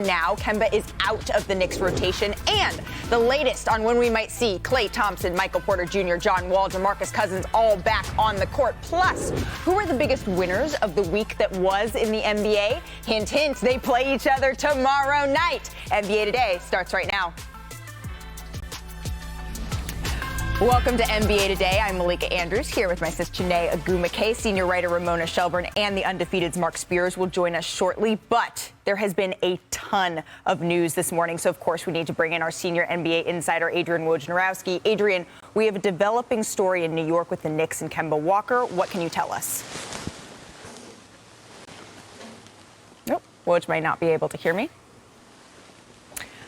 Now, Kemba is out of the Knicks rotation, and the latest on when we might see Klay Thompson, Michael Porter Jr., John Wall, DeMarcus Cousins all back on the court. Plus, who are the biggest winners of the week that was in the NBA? Hint, hint, they play each other tomorrow night. NBA Today starts right now. Welcome to NBA Today. I'm Malika Andrews here with my sister Chiney Agumake. Senior writer Ramona Shelburne and the Undefeated's Mark Spears will join us shortly. But there has been a ton of news this morning. So, of course, we need to bring in our senior NBA insider, Adrian Wojnarowski. Adrian, we have a developing story in New York with the Knicks and Kemba Walker. What can you tell us? Nope. Woj might not be able to hear me.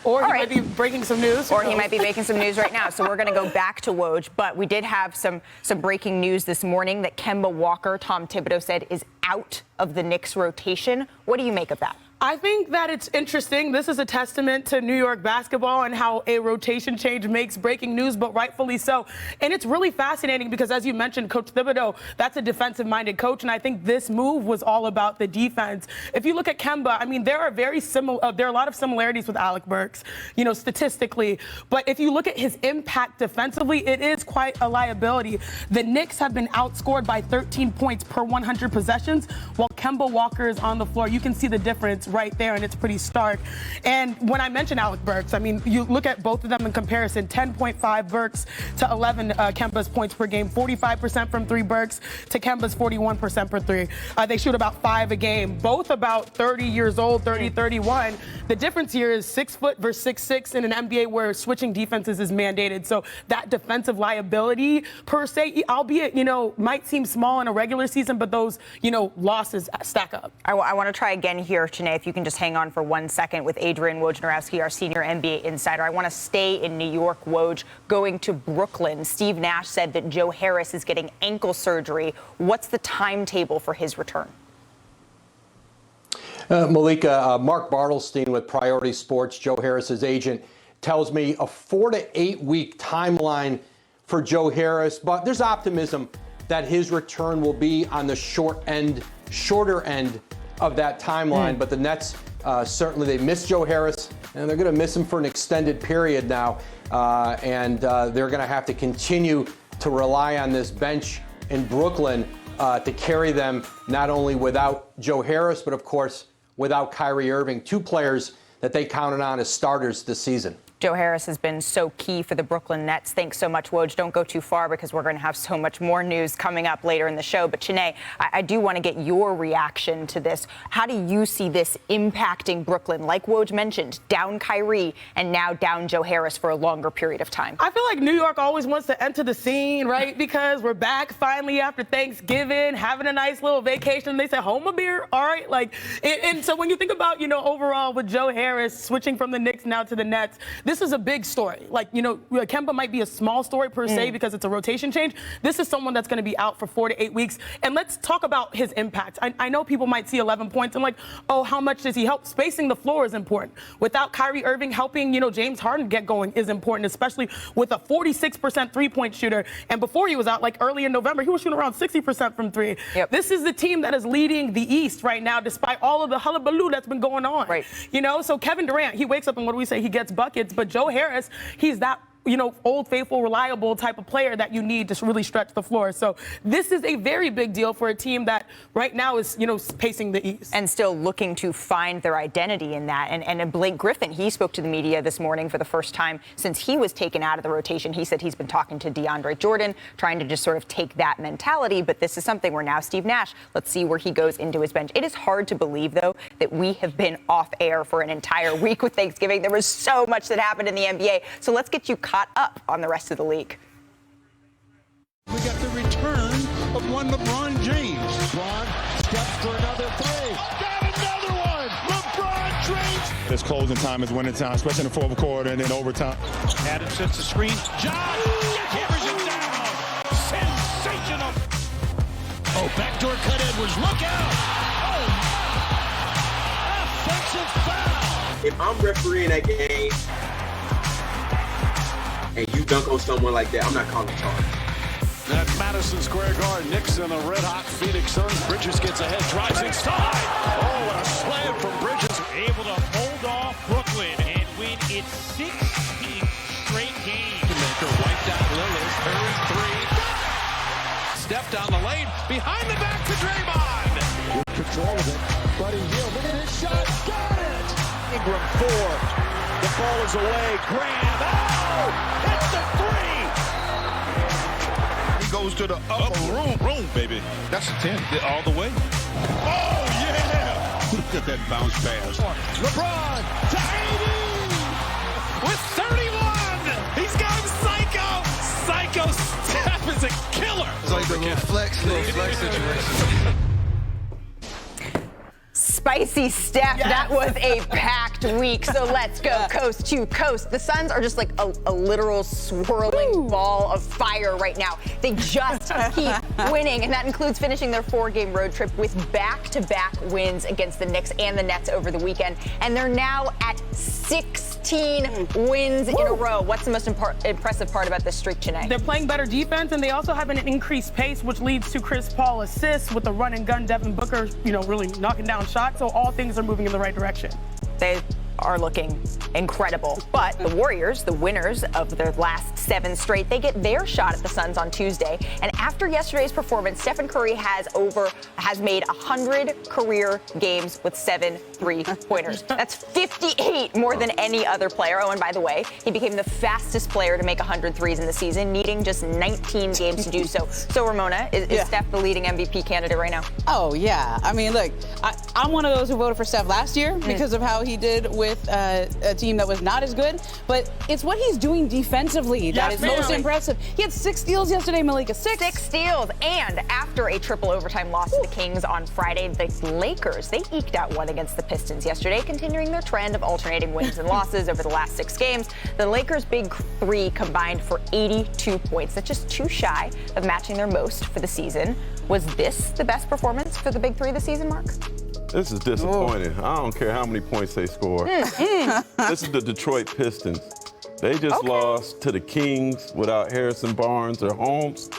Or he might be breaking some news. Or he might be breaking some news right now. So we're going to go back to Woj. But we did have some breaking news this morning that Kemba Walker, Tom Thibodeau said, is out of the Knicks rotation. What do you make of that? I think that it's interesting. This is a testament to New York basketball and how a rotation change makes breaking news, but rightfully so. And it's really fascinating because, as you mentioned, Coach Thibodeau, that's a defensive-minded coach, and I think this move was all about the defense. If you look at Kemba, I mean, there are a lot of similarities with Alec Burks, statistically. But if you look at his impact defensively, it is quite a liability. The Knicks have been outscored by 13 points per 100 possessions, while Kemba Walker is on the floor. You can see the difference right there, and it's pretty stark. And when I mentioned Alec Burks, I mean, you look at both of them in comparison, 10.5 Burks to 11 Kemba's points per game, 45% from three Burks to Kemba's 41% per three. They shoot about 5 a game, both about 30 years old, 30, 31. The difference here is 6 foot versus 6'6" in an NBA where switching defenses is mandated. So that defensive liability per se, albeit, might seem small in a regular season, but those, losses stack up. I want to try again here, Chiney, if you can just hang on for 1 second with Adrian Wojnarowski, our senior NBA insider. I want to stay in New York, Woj, going to Brooklyn. Steve Nash said that Joe Harris is getting ankle surgery. What's the timetable for his return? Malika, Mark Bartelstein with Priority Sports, Joe Harris's agent, tells me a 4 to 8 week timeline for Joe Harris, but there's optimism that his return will be on the shorter end of that timeline. But the Nets, certainly they miss Joe Harris, and they're going to miss him for an extended period now. And they're going to have to continue to rely on this bench in Brooklyn to carry them, not only without Joe Harris, but of course without Kyrie Irving, 2 players that they counted on as starters this season. Joe Harris has been so key for the Brooklyn Nets. Thanks so much, Woj. Don't go too far because we're going to have so much more news coming up later in the show. But, Chiney, I do want to get your reaction to this. How do you see this impacting Brooklyn? Like Woj mentioned, down Kyrie and now down Joe Harris for a longer period of time. I feel like New York always wants to enter the scene, right? Because we're back finally after Thanksgiving, having a nice little vacation. They say, home a beer, all right? And so when you think about, overall with Joe Harris switching from the Knicks now to the Nets, this is a big story. Kemba might be a small story per se because it's a rotation change. This is someone that's going to be out for 4 to 8 weeks. And let's talk about his impact. I know people might see 11 points and how much does he help? Spacing the floor is important. Without Kyrie Irving helping, James Harden get going is important, especially with a 46% three-point shooter. And before he was out, early in November, he was shooting around 60% from three. Yep. This is the team that is leading the East right now, despite all of the hullabaloo that's been going on. Right. So Kevin Durant, he wakes up and what do we say? He gets buckets, but Joe Harris, he's that old, faithful, reliable type of player that you need to really stretch the floor. So this is a very big deal for a team that right now is, pacing the East. And still looking to find their identity in that. And Blake Griffin, he spoke to the media this morning for the first time since he was taken out of the rotation. He said he's been talking to DeAndre Jordan, trying to just sort of take that mentality. But this is something where now Steve Nash, let's see where he goes into his bench. It is hard to believe, though, that we have been off air for an entire week with Thanksgiving. There was so much that happened in the NBA. So let's get you caught up on the rest of the league. We got the return of one LeBron James. LeBron steps for another three. Got another one. LeBron James. It's closing time, it's winning time, especially in the fourth quarter and then overtime. Adam sets the screen. John hammers it down. Sensational. Oh, backdoor cut Edwards. Look out. Oh, offensive foul. If I'm refereeing that game and you dunk on someone like that, I'm not calling a charge. At Madison Square Garden, Knicks and the red-hot Phoenix Suns. Bridges gets ahead, drives inside. Oh, and a slam from Bridges. Able to hold off Brooklyn and win its 16th straight game. Maker wiped out Lillard. Curry three. Step down the lane, behind the back to Draymond. Good control of it. Buddy Hield, look at his shot. Got it. Ingram four. The ball is away. Graham. Oh, hits the three. He goes to the upper room, baby. That's a 10. All the way. Oh, yeah. Look at that bounce pass. LeBron to 80 with 31. He's got Psycho. Psycho Steph is a killer. It's like the little flex situation. Spicy Steph, that was a packed week. So let's go coast to coast. The Suns are just like a literal swirling ball of fire right now. They just keep winning, and that includes finishing their 4-game road trip with back-to-back wins against the Knicks and the Nets over the weekend. And they're now at 16 wins in a row. What's the most impressive part about this streak, Chennai? They're playing better defense, and they also have an increased pace, which leads to Chris Paul assists with the run and gun. Devin Booker, really knocking down shots. So all things are moving in the right direction. They are looking incredible. But the Warriors, the winners of their last 7 straight, they get their shot at the Suns on Tuesday. And after yesterday's performance, Stephen Curry has made 100 career games with 7 3-pointers. That's 58 more than any other player. Oh, and by the way, he became the fastest player to make 100 threes in the season, needing just 19 games to do so. So, Ramona, is Steph the leading MVP candidate right now? Oh, yeah. I mean, look, I'm one of those who voted for Steph last year because of how he did with a team that was not as good. But it's what he's doing defensively that is most impressive. He had 6 steals yesterday, Malika. 6 steals. And after a triple overtime loss to the Kings on Friday, the Lakers, they eked out one against the Pistons yesterday, continuing their trend of alternating wins and losses over the last 6 games. The Lakers' big 3 combined for 82 points. That's just 2 shy of matching their most for the season. Was this the best performance for the big 3 this season, Mark? This is disappointing. I don't care how many points they score. This is the Detroit Pistons. They just lost to the Kings without Harrison Barnes or Holmes.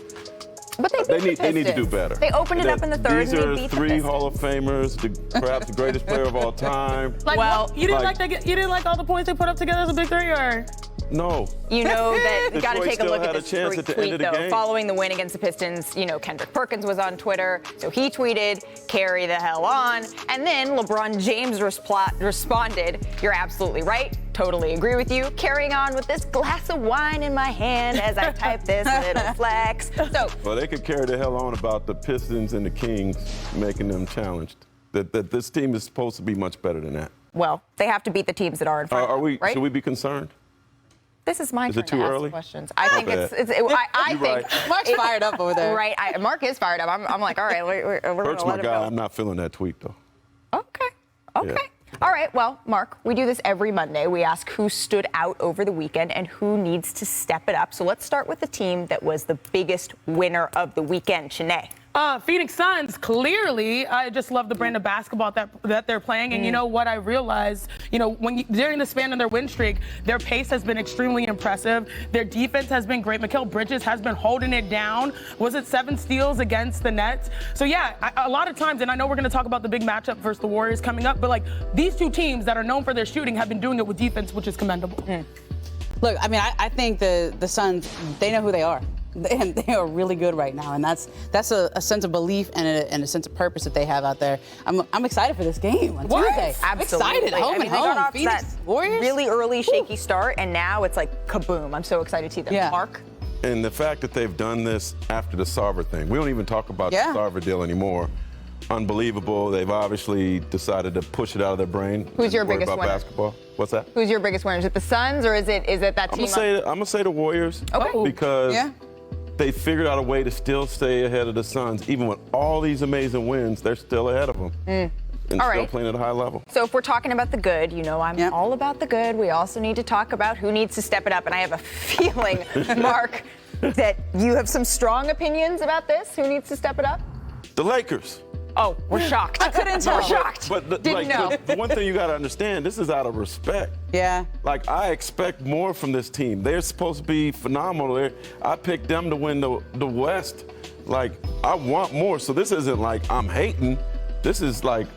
But they need to do better. They opened it up in the third. These and they are beat 3 Hall of Famers, perhaps the greatest player of all time. You didn't like all the points they put up together as a big 3, or? No. You know that you got to take a look at this tweet, though. Game. Following the win against the Pistons, Kendrick Perkins was on Twitter, so he tweeted, "Carry the hell on." And then LeBron James responded, "You're absolutely right. Totally agree with you. Carrying on with this glass of wine in my hand as I type this little flex." Well, they could carry the hell on about the Pistons and the Kings making them challenged. That this team is supposed to be much better than that. Well, they have to beat the teams that are in front of them, right? Should we be concerned? This is my turn it too to early? ask questions. I think I think Mark's fired up over there. Right, Mark is fired up. I'm like, all right, we're going to let him go. I'm not feeling that tweet though. Okay. Yeah. All right. Well, Mark, we do this every Monday. We ask who stood out over the weekend and who needs to step it up. So let's start with the team that was the biggest winner of the weekend, Chennai. Phoenix Suns, clearly, I just love the brand of basketball that they're playing. And you know what I realized, during the span of their win streak, their pace has been extremely impressive. Their defense has been great. Mikal Bridges has been holding it down. Was it 7 steals against the Nets? So, yeah, a lot of times, and I know we're going to talk about the big matchup versus the Warriors coming up, but, these 2 teams that are known for their shooting have been doing it with defense, which is commendable. Look, I mean, I think the Suns, they know who they are. And they are really good right now, and that's a sense of belief and a sense of purpose that they have out there. I'm excited for this game on Tuesday. Absolutely. I'm excited. Home and they got off Phoenix that Warriors. really early shaky start, and now it's like kaboom. I'm so excited to see them. Yeah. Mark? And the fact that they've done this after the Sarver thing, we don't even talk about the Sarver deal anymore. Unbelievable. They've obviously decided to push it out of their brain. Who's your biggest about winner? Basketball. What's that? Who's your biggest winner? Is it the Suns or is it that team? I'm gonna say the Warriors. Okay. Because they figured out a way to still stay ahead of the Suns. Even with all these amazing wins, they're still ahead of them. And still playing at a high level. So if we're talking about the good, I'm all about the good. We also need to talk about who needs to step it up. And I have a feeling, Mark, that you have some strong opinions about this. Who needs to step it up? The Lakers. Oh, we're shocked. I couldn't tell. We're shocked. But Didn't know. the one thing you got to understand, this is out of respect. Yeah. Like, I expect more from this team. They're supposed to be phenomenal. I picked them to win the West. Like, I want more. So this isn't like I'm hating. This is like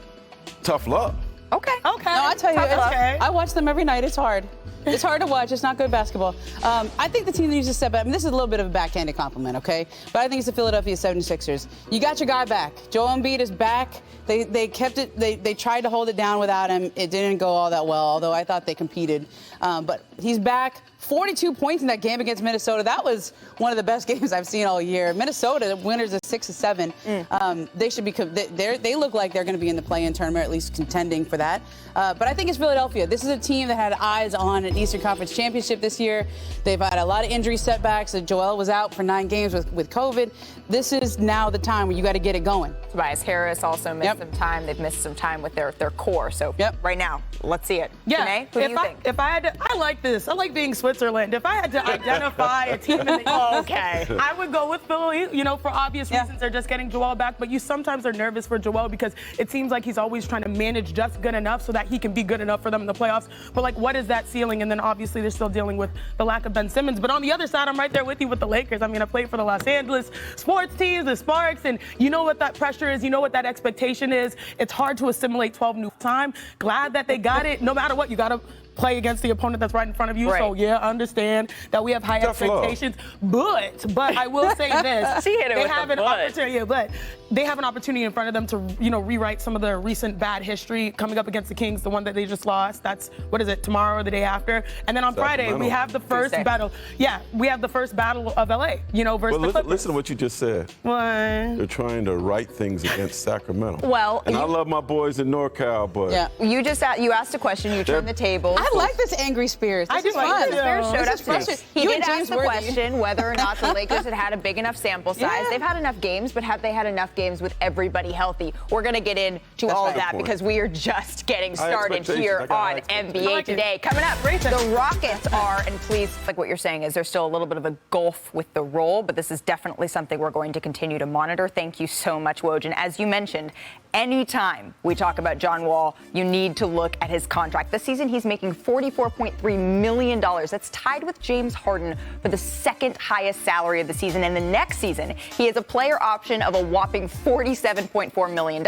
tough love. Okay. No, I tell you, Okay. I watch them every night. It's hard. It's hard to watch. It's not good basketball. I think the team needs to step up. I mean, this is a little bit of a backhanded compliment, okay? But I think it's the Philadelphia 76ers. You got your guy back. Joel Embiid is back. They kept it. They tried to hold it down without him. It didn't go all that well, although I thought they competed. But he's back. 42 points in that game against Minnesota. That was one of the best games I've seen all year. Minnesota, winners of 6-7. They should be. They look like they're going to be in the play-in tournament, or at least contending for that. But I think it's Philadelphia. This is a team that had eyes on an Eastern Conference championship this year. They've had a lot of injury setbacks. Joel was out for 9 games with COVID. This is now the time where you got to get it going. Tobias Harris also missed some time. They've missed some time with their core. So right now, let's see it. Yeah. Janae, who do you think? If I had to, I like this. I like being Switzerland. If I had to identify a team in the East, I would go with Philly. You know, for obvious reasons, they're just getting Joel back. But you sometimes are nervous for Joel because it seems like he's always trying to manage just good enough so that he can be good enough for them in the playoffs. But like, what is that ceiling? And then obviously they're still dealing with the lack of Ben Simmons. But on the other side, I'm right there with you with the Lakers. I mean, I played for the Los Angeles sports teams, the Sparks, and you know what that pressure is. You know what that expectation is. It's hard to assimilate 12 new time. Glad that they got it. No matter what, you got to play against the opponent that's right in front of you. Right. So yeah, I understand that we have high expectations. But I will say this. They have an opportunity, but they have an opportunity in front of them to, you know, rewrite some of their recent bad history coming up against the Kings, the one that they just lost. That's, what is it, tomorrow or the day after? And then on Friday, we have the first battle. Yeah, we have the first battle of LA, you know, versus the Clippers. Listen to what you just said. What? They're trying to right things against Sacramento. Well, and I love my boys in NorCal, but you just you asked a question. You turned the tables. I like this angry Spears. This I is just fun. like Spears showed up today. He You did and ask James the Worthy. question whether or not the Lakers had a big enough sample size. They've had enough games, but have they had enough games with everybody healthy? We're going to get into all of that because we are just getting started here on NBA Today. Coming up, the Rockets are, and please, like what you're saying is there's still a little bit of a gulf with the role, but this is definitely something we're going to continue to monitor. Thank you so much, Woj. And as you mentioned, anytime we talk about John Wall, you need to look at his contract. This season, he's making $44.3 million. That's tied with James Harden for the second highest salary of the season. And the next season, he has a player option of a whopping $47.4 million.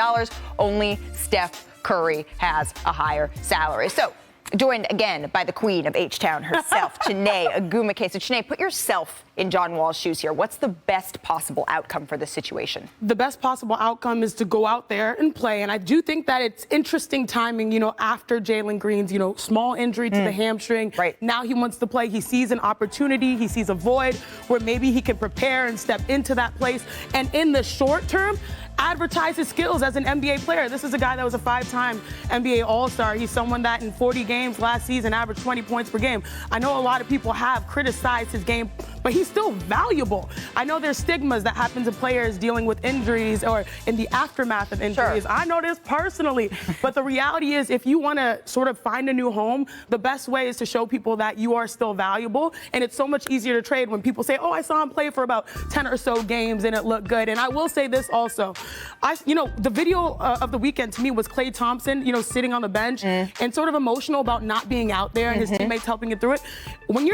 Only Steph Curry has a higher salary. So, joined again by the queen of H-Town herself, Chiney Ogwumike. So, Chiney, put yourself in John Wall's shoes here. What's the best possible outcome for this situation? The best possible outcome is to go out there and play. And I do think that it's interesting timing, you know, after Jalen Green's, you know, small injury to the hamstring. Right. Now he wants to play. He sees an opportunity. He sees a void where maybe he can prepare and step into that place. And in the short term, advertise his skills as an NBA player. This is a guy that was a 5-time NBA All-Star. He's someone that in 40 games last season averaged 20 points per game. I know a lot of people have criticized his game, but he's still valuable. I know there's stigmas that happen to players dealing with injuries or in the aftermath of injuries. I know this personally, but the reality is if you want to sort of find a new home, the best way is to show people that you are still valuable. And it's so much easier to trade when people say, oh, I saw him play for about 10 or so games and it looked good. And I will say this also. The video of the weekend to me was Klay Thompson, you know, sitting on the bench and sort of emotional about not being out there and his teammates helping it through it. When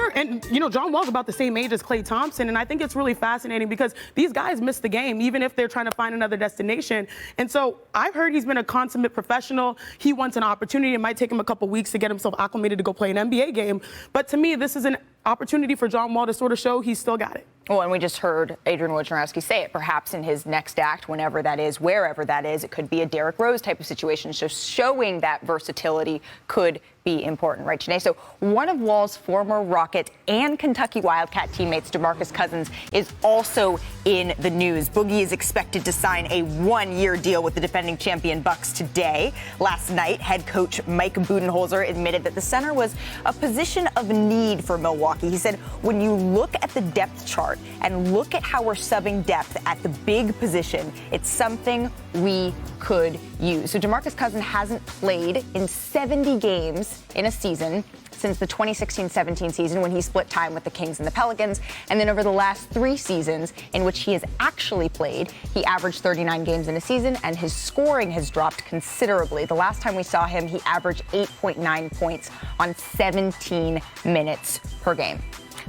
John Wall's about the same age as Klay Thompson, and I think it's really fascinating because these guys miss the game, even if they're trying to find another destination. And so I've heard he's been a consummate professional. He wants an opportunity. It might take him a couple weeks to get himself acclimated to go play an NBA game. But to me, this is an opportunity for John Wall to sort of show he's still got it. Well, and we just heard Adrian Wojnarowski say it. Perhaps in his next act, whenever that is, wherever that is, it could be a Derrick Rose type of situation. So showing that versatility could be important, right, Janae? So one of Wall's former Rocket and Kentucky Wildcat teammates, DeMarcus Cousins, is also in the news. Boogie is expected to sign a one-year deal with the defending champion Bucks today. Last night, head coach Mike Budenholzer admitted that the center was a position of need for Milwaukee. He said, when you look at the depth chart and look at how we're subbing depth at the big position, it's something we could use. So DeMarcus Cousins hasn't played in 70 games in a season since the 2016-17 season when he split time with the Kings and the Pelicans. And then over the last 3 seasons in which he has actually played, he averaged 39 games in a season, and his scoring has dropped considerably. The last time we saw him, he averaged 8.9 points on 17 minutes per game.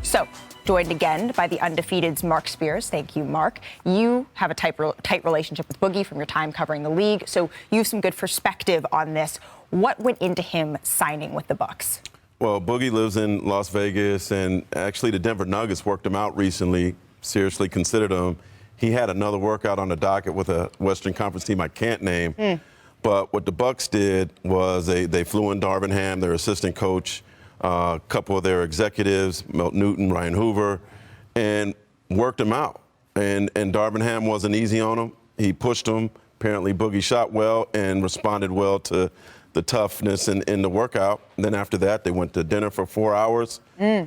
So, joined again by the undefeated's Mark Spears. Thank you, Mark. You have a tight relationship with Boogie from your time covering the league, so you have some good perspective on this. What went into him signing with the Bucks? Well, Boogie lives in Las Vegas, and actually the Denver Nuggets worked him out recently, seriously considered him. He had another workout on the docket with a Western Conference team I can't name. But what the Bucks did was they flew in Darvin Ham, their assistant coach, a couple of their executives, Milt Newton, Ryan Hoover, and worked him out. And Darvin Ham wasn't easy on him. He pushed him. Apparently, Boogie shot well and responded well to the toughness in the workout. And then after that, they went to dinner for 4 hours,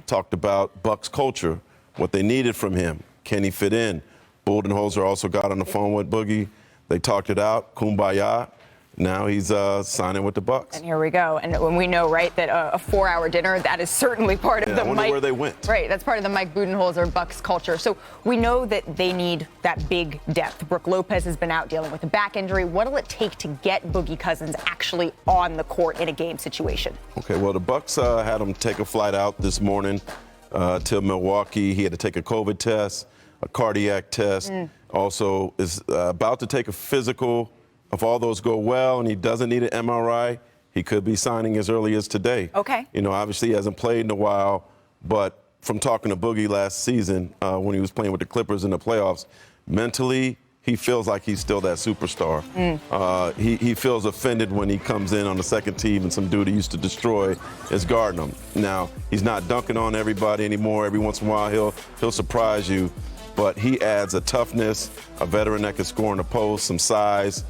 talked about Bucks culture, what they needed from him. Can he fit in? Budenholzer also got on the phone with Boogie. They talked it out, kumbaya. Now he's signing with the Bucks. And here we go. And when we know, right, that a 4-hour dinner, that is certainly part of the Mike. Where they went. Right, that's part of the Mike Budenholzer Bucks culture. So we know that they need that big depth. Brook Lopez has been out dealing with a back injury. What'll it take to get Boogie Cousins actually on the court in a game situation? Okay, well, the Bucks had him take a flight out this morning to Milwaukee. He had to take a COVID test, a cardiac test. Also is about to take a physical. If all those go well and he doesn't need an MRI, he could be signing as early as today. Okay. You know, obviously he hasn't played in a while, but from talking to Boogie last season when he was playing with the Clippers in the playoffs, mentally he feels like he's still that superstar. He feels offended when he comes in on the second team and some dude he used to destroy is guarding him. Now, he's not dunking on everybody anymore. Every once in a while he'll surprise you, but he adds a toughness, a veteran that can score in the post, some size.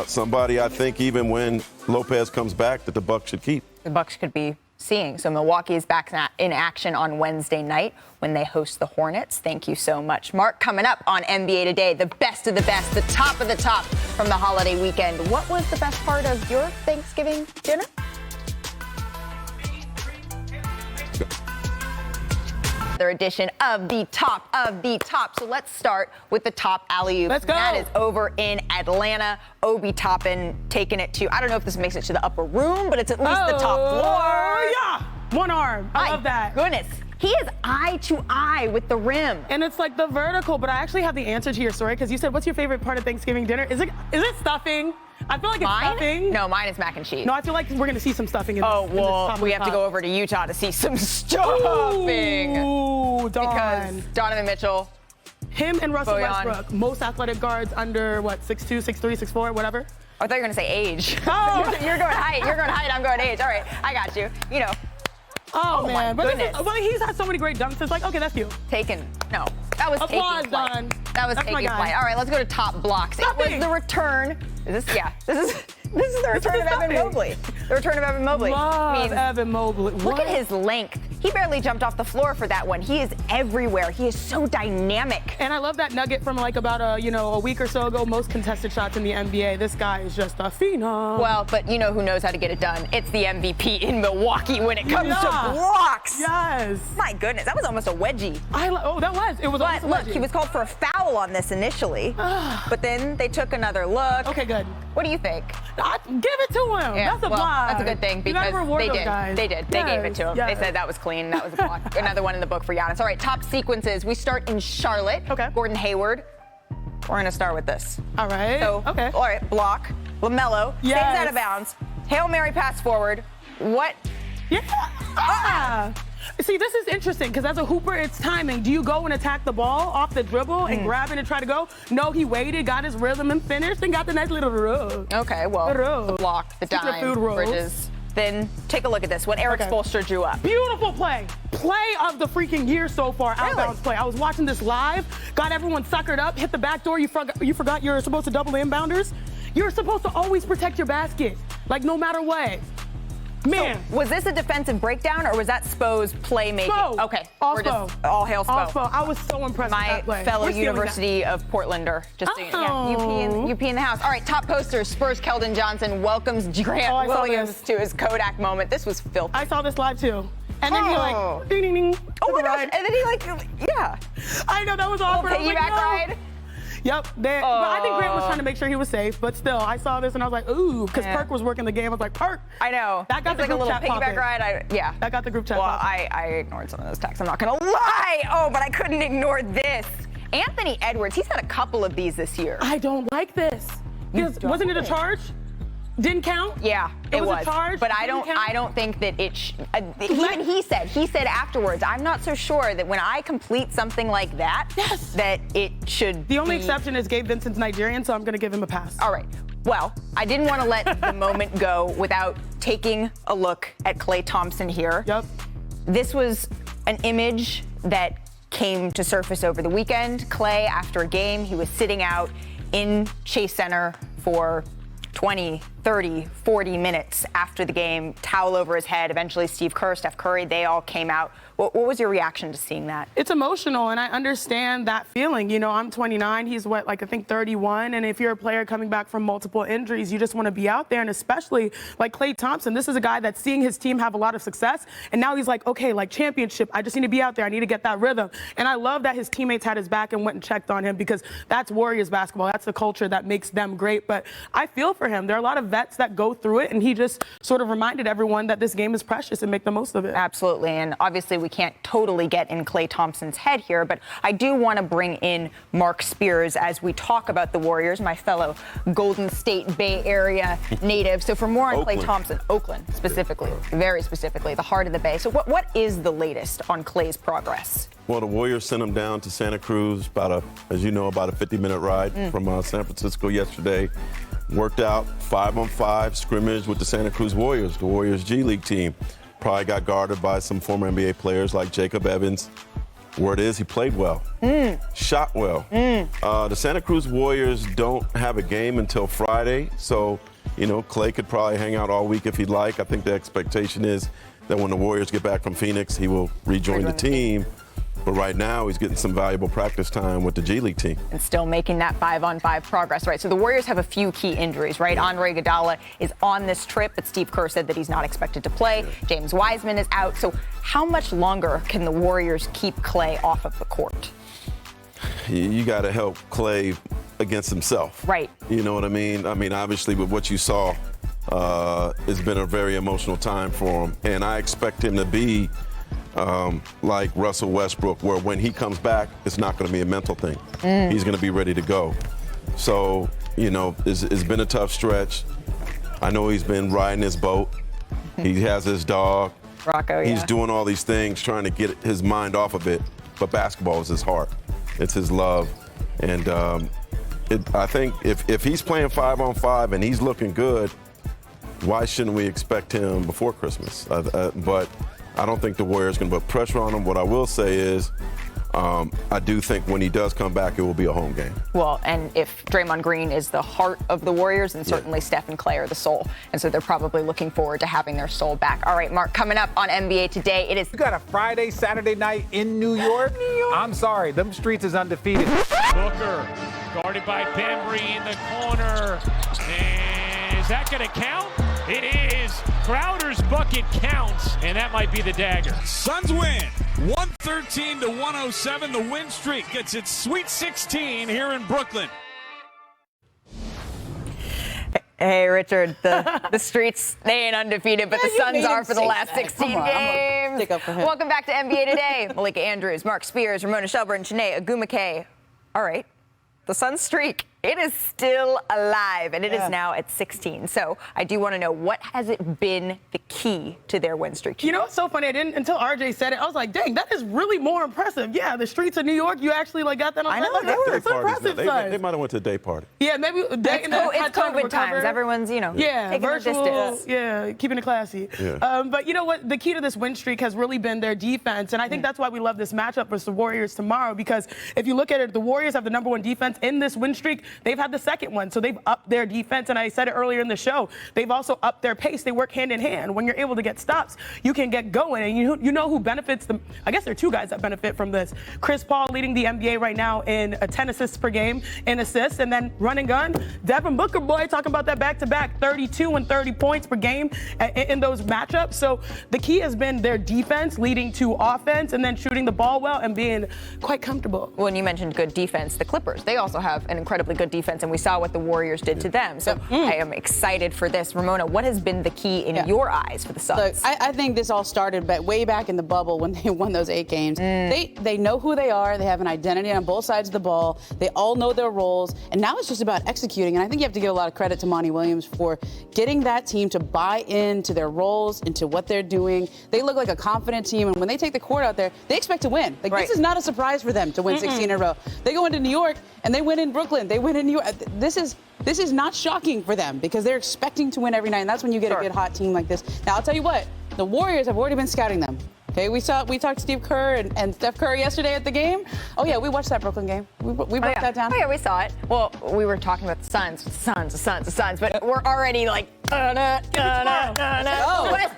Somebody I think even when Lopez comes back that the Bucks should keep. The Bucks could be seeing. So Milwaukee is back in action on Wednesday night when they host the Hornets. Thank you so much, Mark. Coming up on NBA Today, the best of the best, the top of the top from the holiday weekend. What was the best part of your Thanksgiving dinner? Another edition of the top of the top. So let's start with the top alley-oop. Let's go. That is over in Atlanta. Obi Toppin taking it to, I don't know if this makes it to the upper room, but it's at least the top floor. Yeah, one arm. I love that. Goodness. He is eye to eye with the rim. And it's like the vertical, but I actually have the answer to your story because you said, what's your favorite part of Thanksgiving dinner? Is it stuffing? I feel like it's stuffing. No, mine is mac and cheese. No, I feel like we're going to see some stuffing in Oh, this. well, we have to go over to Utah to see some stuffing. Ooh, because Donovan Mitchell. Him and Russell Bojan. Westbrook, most athletic guards under, 6'2", 6'3", 6'4", whatever. I thought you were going to say age. Oh. You're going height. You're going height. I'm going age. All right, I got you. You know. Oh man, my goodness. But he's had so many great dunks. It's like, okay, that's you. No, that was Applause, taking flight. Don. That was That's my taking guy. flight. All right, let's go to top blocks. Stuffing. It was the return. This is the return of Evan Mobley. The return of Evan Mobley. Love Evan Mobley. Look at his length. He barely jumped off the floor for that one. He is everywhere. He is so dynamic. And I love that nugget from like about a week or so ago. Most contested shots in the NBA. This guy is just a phenom. Well, but you know who knows how to get it done? It's the MVP in Milwaukee when it comes to blocks. Yes. My goodness, that was almost a wedgie. It was. But look, he was called for a foul on this initially, but then they took another look. Okay, good. What do you think? Give it to him. Yeah, That's a block. That's a good thing because they did. Guys. They did. They gave it to him. Yes. They said that was clean. That was a block. Another one in the book for Giannis. All right, top sequences. We start in Charlotte. Okay. Gordon Hayward. We're going to start with this. All right. So, okay. All right, block. LaMelo. Yes. Stays out of bounds. Hail Mary pass forward. What? Yeah. See, this is interesting because as a hooper, it's timing. Do you go and attack the ball off the dribble and grab it and try to go? No, he waited, got his rhythm and finished and got the nice little rub. Okay, well, the block, the dime, Bridges. Then take a look at this. When Eric Spoelstra drew up. Beautiful play. Play of the freaking year so far. Really? Outbounds play. I was watching this live, got everyone suckered up, hit the back door. You forgot you're supposed to double inbounders. You're supposed to always protect your basket, like no matter what. Man. So, was this a defensive breakdown, or was that Spo's playmaking? Spo. Okay. All We're Spo. just all hail Spo. All Spo. I was so impressed with My that play. fellow We're stealing University of Portlander. Just so you know. Oh. UP in the house. All right, top poster. Spurs Keldon Johnson welcomes Grant Williams to his Kodak moment. This was filthy. I saw this live too. And then he like, ding, ding, ding. Oh my gosh. And then he like, yeah. I know, that was awkward. Piggyback ride. Yep. But I think Grant was trying to make sure he was safe. But still, I saw this and I was like, ooh, because Perk was working the game. I was like, Perk. I know. That got the like a group little chat piggyback ride. Yeah. That got the group chat. Well, I ignored some of those texts. I'm not going to lie. Oh, but I couldn't ignore this. Anthony Edwards, he's had a couple of these this year. I don't like this. Because wasn't it a charge? Didn't count? Yeah, it was a charge. But I don't think that it. Even he said afterwards, I'm not so sure that when I complete something like that, that it should. The only exception is Gabe Vincent's Nigerian, so I'm going to give him a pass. All right. Well, I didn't want to let the moment go without taking a look at Klay Thompson here. Yep. This was an image that came to surface over the weekend. Klay, after a game, he was sitting out in Chase Center for 20, 30, 40 minutes after the game, towel over his head. Eventually, Steve Kerr, Steph Curry, they all came out. What was your reaction to seeing that? It's emotional, and I understand that feeling. You know, I'm 29. He's, I think 31. And if you're a player coming back from multiple injuries, you just want to be out there. And especially like Klay Thompson, this is a guy that's seeing his team have a lot of success. And now he's like, okay, like championship, I just need to be out there. I need to get that rhythm. And I love that his teammates had his back and went and checked on him, because that's Warriors basketball. That's the culture that makes them great. But I feel for him. There are a lot of vets that go through it, and he just sort of reminded everyone that this game is precious and make the most of it. Absolutely. And obviously we can't totally get in Klay Thompson's head here, but I do want to bring in Mark Spears as we talk about the Warriors, my fellow Golden State Bay Area native. So for more on Klay Thompson, Oakland specifically, very specifically, the heart of the Bay. So what is the latest on Klay's progress? Well, the Warriors sent him down to Santa Cruz, as you know, about a 50-minute ride from San Francisco yesterday. Worked out 5-on-5 scrimmage with the Santa Cruz Warriors, the Warriors G League team. Probably got guarded by some former NBA players like Jacob Evans. Word is he played well, shot well. The Santa Cruz Warriors don't have a game until Friday, so, you know, Klay could probably hang out all week if he'd like. I think the expectation is that when the Warriors get back from Phoenix, he will rejoin the team. But right now, he's getting some valuable practice time with the G League team. And still making that 5-on-5 progress, right? So the Warriors have a few key injuries, right? Andre Iguodala is on this trip, but Steve Kerr said that he's not expected to play. James Wiseman is out. So how much longer can the Warriors keep Klay off of the court? You got to help Klay against himself. Right. You know what I mean? I mean, obviously, with what you saw, it's been a very emotional time for him. And I expect him to be like Russell Westbrook, where when he comes back, it's not going to be a mental thing. He's going to be ready to go. So, you know, it's been a tough stretch. I know he's been riding his boat. He has his dog. Rocco, He's doing all these things, trying to get his mind off of it. But basketball is his heart. It's his love. And I think if he's playing 5-on-5 and he's looking good, why shouldn't we expect him before Christmas? But I don't think the Warriors can put pressure on him. What I will say is I do think when he does come back, it will be a home game. Well, and if Draymond Green is the heart of the Warriors, then certainly Steph and Klay are the soul. And so they're probably looking forward to having their soul back. All right, Mark, coming up on NBA Today, it is... You got a Friday, Saturday night in New York? I'm sorry, them streets is undefeated. Booker guarded by Bembry in the corner. And is that going to count? It is. Crowder's bucket counts, and that might be the dagger. Suns win 113-107. The win streak gets its Sweet 16 here in Brooklyn. Hey, Richard, the streets, they ain't undefeated, but the Suns are for the last 16 games. Welcome back to NBA Today. Malika Andrews, Mark Spears, Ramona Shelburne, Chiney Agumake. All right, the Suns streak, it is still alive, and it is now at 16. So I do want to know, what has it been the key to their win streak? You know, it's so funny. I didn't until RJ said it. I was like, dang, that is really more impressive. Yeah, the streets of New York, you actually got that on. I know, that's impressive. They might have went to a day party. Yeah, maybe it's COVID times. Everyone's, taking virtual, the distance. Keeping it classy. Yeah. But you know what? The key to this win streak has really been their defense, and I think that's why we love this matchup versus the Warriors tomorrow. Because if you look at it, the Warriors have the #1 defense in this win streak. they've had the second one. So they've upped their defense. And I said it earlier in the show, they've also upped their pace. They work hand in hand. When you're able to get stops, you can get going. And you know who benefits them? I guess there are two guys that benefit from this. Chris Paul leading the NBA right now in 10 assists per game in assists. And then run and gun, Devin Booker, boy, talking about that back-to-back, 32 and 30 points per game in those matchups. So the key has been their defense leading to offense and then shooting the ball well and being quite comfortable. When you mentioned good defense, the Clippers, they also have an incredibly good defense, and we saw what the Warriors did to them. So I am excited for this. Ramona, what has been the key in your eyes for the Suns? Look, I think this all started way back in the bubble when they won those 8 games. They know who they are. They have an identity on both sides of the ball. They all know their roles. And now it's just about executing. And I think you have to give a lot of credit to Monty Williams for getting that team to buy into their roles, into what they're doing. They look like a confident team. And when they take the court out there, they expect to win. Like, this is not a surprise for them to win 16 in a row. They go into New York and they win in Brooklyn. They win in New York. This is not shocking for them because they're expecting to win every night. And that's when you get a good hot team like this. Now, I'll tell you what, the Warriors have already been scouting them. Okay, we talked to Steve Kerr and Steph Curry yesterday at the game. Oh yeah, we watched that Brooklyn game. We broke that down. Oh yeah, we saw it. Well, we were talking about the Suns, but we're already like, West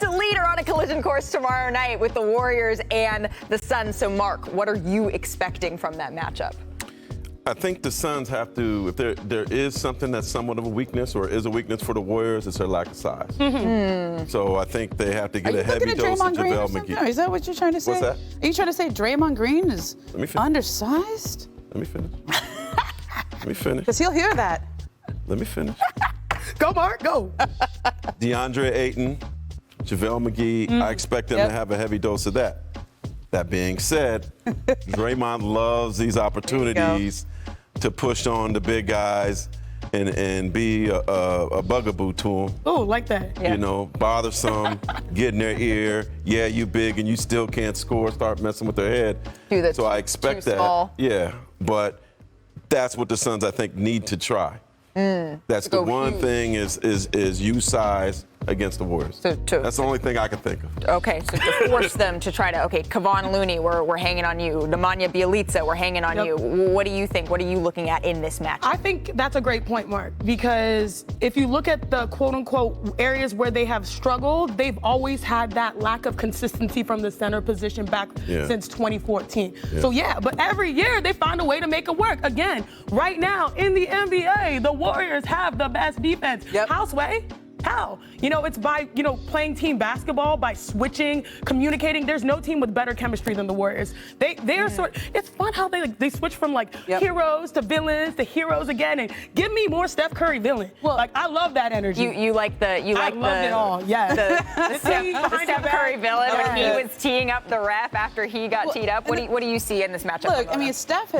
leader on a collision course tomorrow night with the Warriors and the Suns. So Mark, what are you expecting from that matchup? I think the Suns have to, if there is something that's somewhat of a weakness or is a weakness for the Warriors, it's their lack of size. So I think they have to get a heavy dose of JaVale McGee. Is that what you're trying to say? What's that? Are you trying to say Draymond Green is undersized? Let me finish. Let me finish. Because he'll hear that. Let me finish. Go, Mark, go. DeAndre Ayton, JaVale McGee, I expect them to have a heavy dose of that. That being said, Draymond loves these opportunities to push on the big guys and be a bugaboo to them. Oh, like that. You know, bothersome, get in their ear. Yeah, you big and you still can't score. Start messing with their head. So I expect that. Small. Yeah, but that's what the Suns, I think, need to try. That's the one thing is use size against the Warriors. That's the only thing I can think of. Okay, so to force them to try to, Kevon Looney, we're hanging on you. Nemanja Bjelica, we're hanging on you. What do you think? What are you looking at in this match? I think that's a great point, Mark, because if you look at the quote-unquote areas where they have struggled, they've always had that lack of consistency from the center position back since 2014. So, but every year they find a way to make it work. Again, right now in the NBA, the Warriors have the best defense. Houseway? How? It's by, playing team basketball, by switching, communicating. There's no team with better chemistry than the Warriors. They are it's fun how they switch from heroes to villains to heroes again, and give me more Steph Curry villain. Well, I love that energy. You like the I loved it all. Yeah. The Steph Curry villain when he was teeing up the ref after he got teed up. What do you see in this matchup? Look, I mean, Steph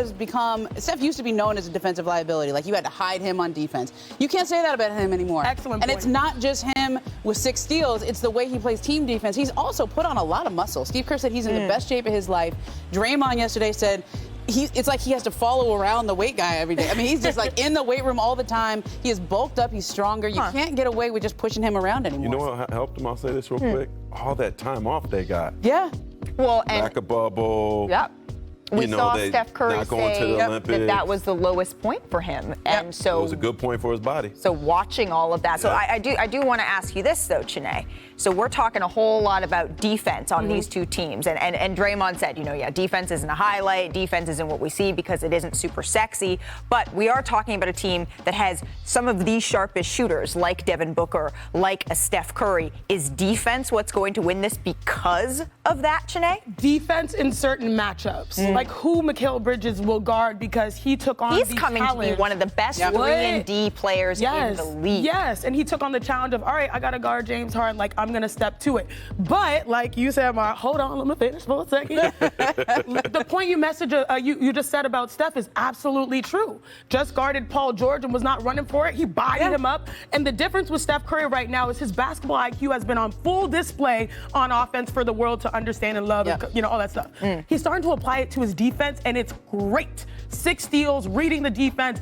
used to be known as a defensive liability. Like, you had to hide him on defense. You can't say that about him anymore. Excellent point. And it's not just him with 6 steals, it's the way he plays team defense. He's also put on a lot of muscle. Steve Kerr said he's in the best shape of his life. Draymond yesterday said it's like he has to follow around the weight guy every day. I mean, he's just like in the weight room all the time. He is bulked up, he's stronger. You can't get away with just pushing him around anymore. You know what helped him? I'll say this real quick. All that time off they got. Yeah. Well, and lack of bubble. We saw Steph Curry not going to the Olympics. that was the lowest point for him, and so it was a good point for his body. So watching all of that, so I do want to ask you this though, Chiney. So we're talking a whole lot about defense on these two teams, and Draymond said, defense isn't a highlight, defense isn't what we see because it isn't super sexy, but we are talking about a team that has some of the sharpest shooters, like Devin Booker, like a Steph Curry. Is defense what's going to win this because of that, Chiney? Defense in certain matchups. Like who Mikal Bridges will guard because he took on He's coming to be one of the best 3-and-D players in the league. Yes, and he took on the challenge of, all right, I got to guard James Harden, like I'm going to step to it. But like you said, Mark, hold on, let me finish for a second. The point you just said about Steph is absolutely true. Just guarded Paul George and was not running for it. He bodied him up. And the difference with Steph Curry right now is his basketball IQ has been on full display on offense for the world to understand and love, and, all that stuff. He's starting to apply it to his defense, and it's great. 6 steals, reading the defense,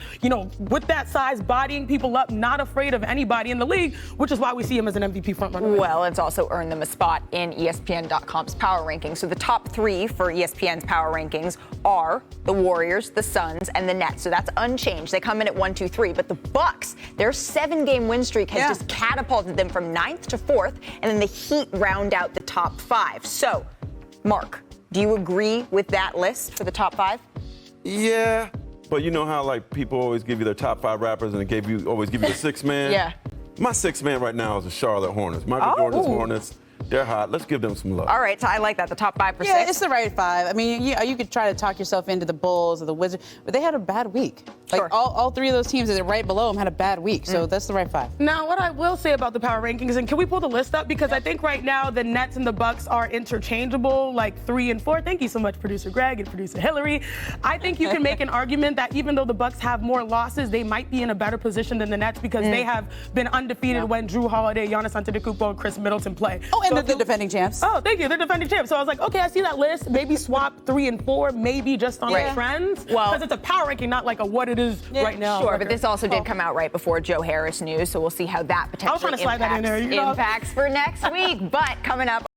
with that size, bodying people up, not afraid of anybody in the league, which is why we see him as an MVP frontrunner. Well, well. It's also earned them a spot in ESPN.com's power rankings. So the top 3 for ESPN's power rankings are the Warriors, the Suns, and the Nets. So that's unchanged. They come in at 1, 2, 3. But the Bucks, their 7-game win streak has just catapulted them from 9th to 4th, and then the Heat round out the top 5. So, Mark, do you agree with that list for the top 5? Yeah. But you know how, like, people always give you their top 5 rappers and always give you the 6th man? Yeah. My 6th man right now is the Charlotte Hornets. Michael Jordan's Hornets. They're hot. Let's give them some love. All right, so I like that. The top 5 for 6. Yeah, it's the right 5. I mean, you could try to talk yourself into the Bulls or the Wizards, but they had a bad week. Like, all 3 of those teams that are right below them had a bad week, so that's the right 5. Now, what I will say about the power rankings, and can we pull the list up? Because I think right now the Nets and the Bucks are interchangeable, like 3 and 4. Thank you so much, Producer Greg and Producer Hillary. I think you can make an argument that even though the Bucks have more losses, they might be in a better position than the Nets because they have been undefeated when Drew Holiday, Giannis Antetokounmpo, and Chris Middleton play. Oh, and the defending champs. Oh, thank you. They're defending champs. So I was like, okay, I see that list. Maybe swap 3 and 4, maybe just on the trends. Well, because it's a power ranking, not like a what it is right now. Sure, but this also did come out right before Joe Harris news, so we'll see how that potentially impacts for next week. But coming up